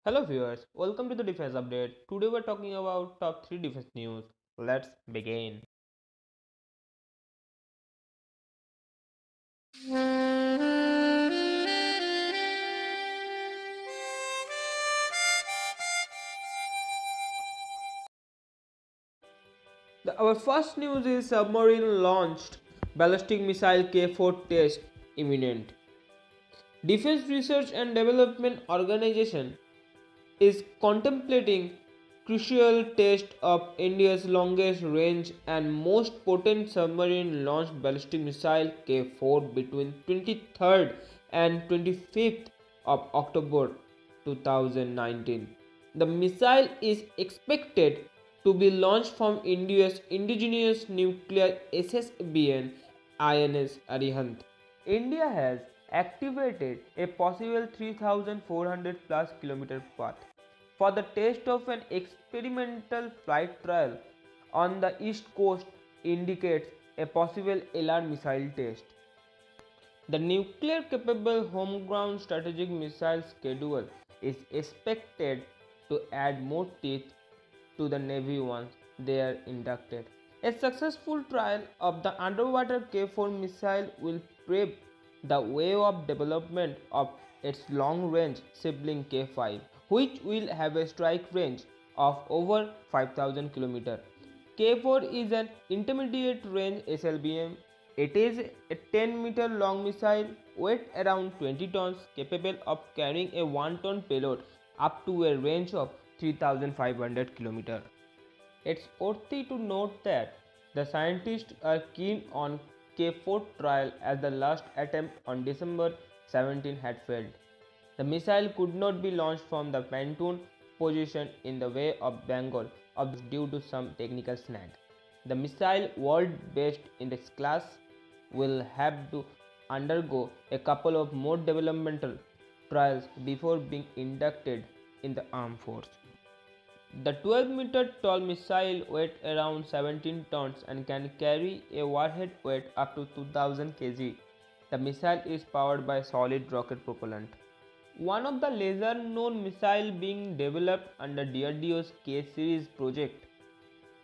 Hello viewers, welcome to the defense update. Today we're talking about top 3 defense news. Let's begin. Our first news is submarine launched ballistic missile K-4 test imminent. Defense Research and Development Organization is contemplating crucial test of India's longest range and most potent submarine launched ballistic missile K-4 between 23rd and 25th of October 2019. The missile is expected to be launched from India's Indigenous nuclear SSBN INS Arihant. India has activated a possible 3,400 plus kilometer path for the test of an experimental flight trial on the east coast indicates a possible LR missile test. The nuclear capable homegrown strategic missile schedule is expected to add more teeth to the Navy once they are inducted. A successful trial of the underwater K-4 missile will pave the way of development of its long-range sibling K-5, which will have a strike range of over 5,000 km. K-4 is an intermediate range SLBM. It is a 10-meter long missile, weight around 20 tons, capable of carrying a 1-ton payload up to a range of 3,500 km. It's worthy to note that the scientists are keen on K-4 trial as the last attempt on December 17 had failed. The missile could not be launched from the pontoon position in the Bay of Bengal due to some technical snag. The missile, world based in this class, will have to undergo a couple of more developmental trials before being inducted in the armed force. The 12-meter tall missile weighs around 17 tons and can carry a warhead weight up to 2000 kg. The missile is powered by solid rocket propellant. One of the lesser known missiles being developed under DRDO's K-series project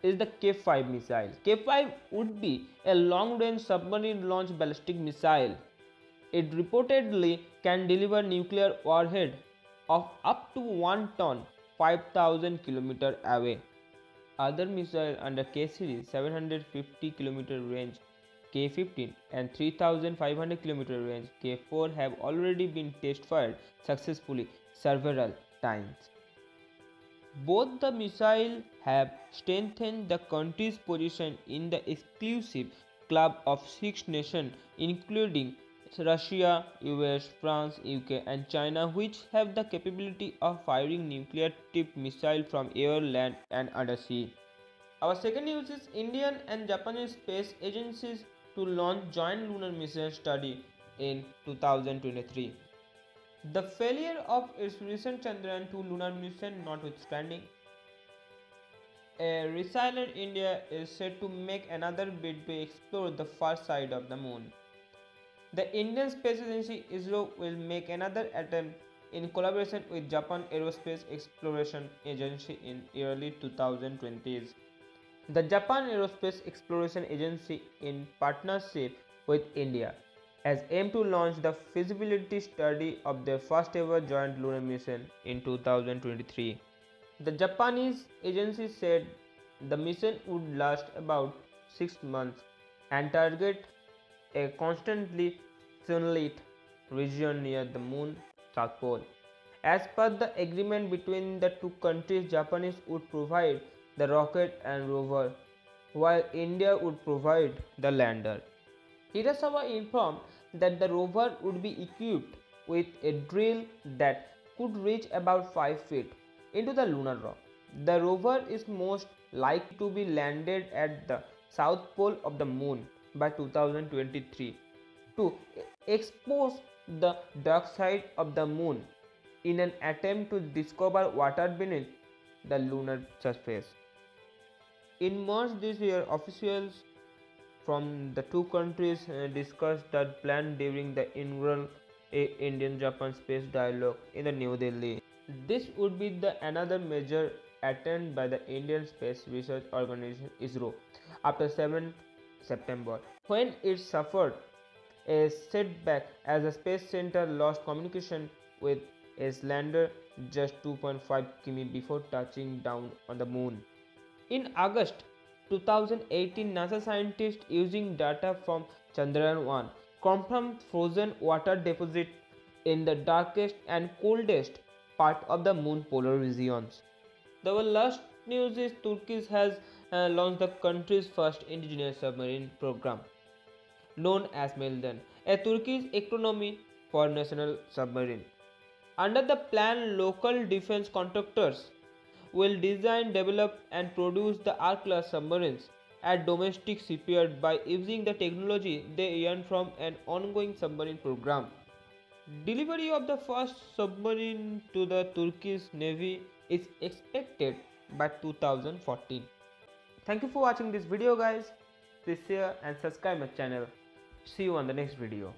is the K-5 missile. K-5 would be a long-range submarine launched ballistic missile. It reportedly can deliver nuclear warhead of up to 1 ton 5,000 km away. Other missiles under K-series 750 km range K-15 and 3,500 km range K-4 have already been test fired successfully several times. Both the missiles have strengthened the country's position in the exclusive club of 6 nations including Russia, US, France, UK and China, which have the capability of firing nuclear-tipped missiles from air, land and undersea. Our second news is Indian and Japanese space agencies to launch joint lunar mission study in 2023. The failure of its recent Chandrayaan-2 lunar mission notwithstanding, a resilient India is set to make another bid to explore the far side of the moon. The Indian Space Agency Isro will make another attempt in collaboration with Japan Aerospace Exploration Agency in early 2020s. The Japan Aerospace Exploration Agency, in partnership with India, has aimed to launch the feasibility study of their first ever joint lunar mission in 2023. The Japanese agency said the mission would last about 6 months and target a constantly sunlit region near the moon's south pole. As per the agreement between the two countries, Japanese would provide the rocket and rover, while India would provide the lander. Hirasawa informed that the rover would be equipped with a drill that could reach about 5 feet into the lunar rock. The rover is most likely to be landed at the south pole of the moon by 2023 to expose the dark side of the moon in an attempt to discover water beneath the lunar surface. In March this year, officials from the two countries discussed that plan during the inaugural Indian-Japan Space Dialogue in New Delhi. This would be the another major attempt by the Indian Space Research Organization ISRO after 7th September, when it suffered a setback as the space center lost communication with its lander just 2.5 km before touching down on the moon. In August 2018, NASA scientists using data from Chandrayaan 1 confirmed frozen water deposit in the darkest and coldest part of the moon polar regions. The last news is Turkish has launched the country's first indigenous submarine program, known as Melden, a Turkish economy for national submarine. Under the plan, local defense contractors will design, develop, and produce the R-class submarines at domestic shipyards by using the technology they earn from an ongoing submarine program. Delivery of the first submarine to the Turkish Navy is expected by 2014. Thank you for watching this video, guys. Please share and subscribe my channel. See you on the next video.